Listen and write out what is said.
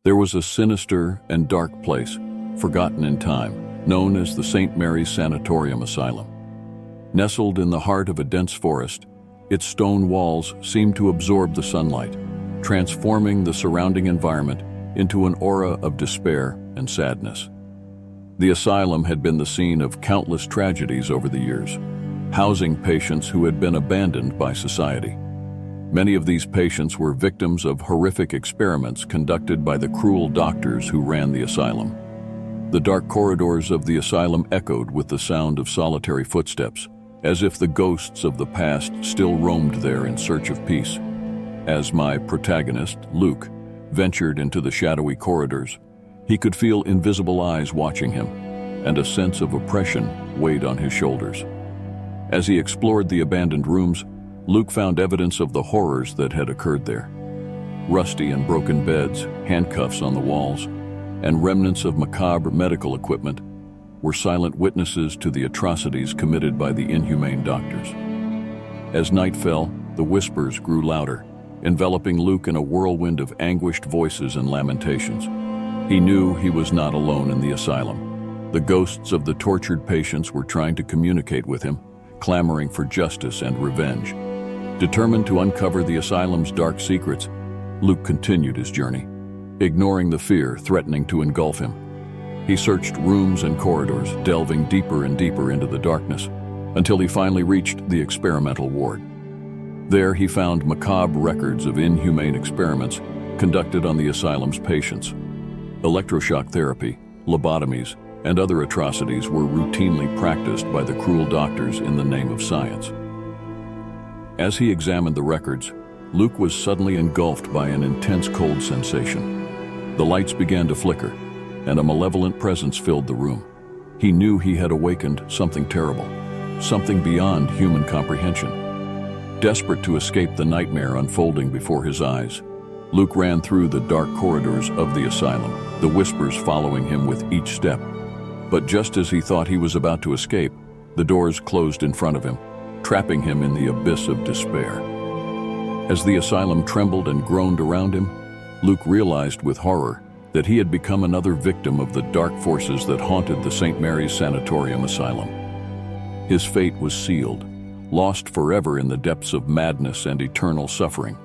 There was a sinister and dark place, forgotten in time, known as the St. Mary's Sanatorium Asylum. Nestled in the heart of a dense forest, its stone walls seemed to absorb the sunlight, transforming the surrounding environment into an aura of despair and sadness. The asylum had been the scene of countless tragedies over the years, housing patients who had been abandoned by society. Many of these patients were victims of horrific experiments conducted by the cruel doctors who ran the asylum. The dark corridors of the asylum echoed with the sound of solitary footsteps, as if the ghosts of the past still roamed there in search of peace. As my protagonist, Luke, ventured into the shadowy corridors, he could feel invisible eyes watching him, and a sense of oppression weighed on his shoulders. As he explored the abandoned rooms, Luke found evidence of the horrors that had occurred there. Rusty and broken beds, handcuffs on the walls, and remnants of macabre medical equipment were silent witnesses to the atrocities committed by the inhumane doctors. As night fell, the whispers grew louder, enveloping Luke in a whirlwind of anguished voices and lamentations. He knew he was not alone in the asylum. The ghosts of the tortured patients were trying to communicate with him, clamoring for justice and revenge. Determined to uncover the asylum's dark secrets, Luke continued his journey, ignoring the fear threatening to engulf him. He searched rooms and corridors, delving deeper and deeper into the darkness, until he finally reached the experimental ward. There he found macabre records of inhumane experiments conducted on the asylum's patients. Electroshock therapy, lobotomies, and other atrocities were routinely practiced by the cruel doctors in the name of science. As he examined the records, Luke was suddenly engulfed by an intense cold sensation. The lights began to flicker, and a malevolent presence filled the room. He knew he had awakened something terrible, something beyond human comprehension. Desperate to escape the nightmare unfolding before his eyes, Luke ran through the dark corridors of the asylum, the whispers following him with each step. But just as he thought he was about to escape, the doors closed in front of him, trapping him in the abyss of despair. As the asylum trembled and groaned around him, Luke realized with horror that he had become another victim of the dark forces that haunted the St. Mary's Sanatorium Asylum. His fate was sealed, lost forever in the depths of madness and eternal suffering.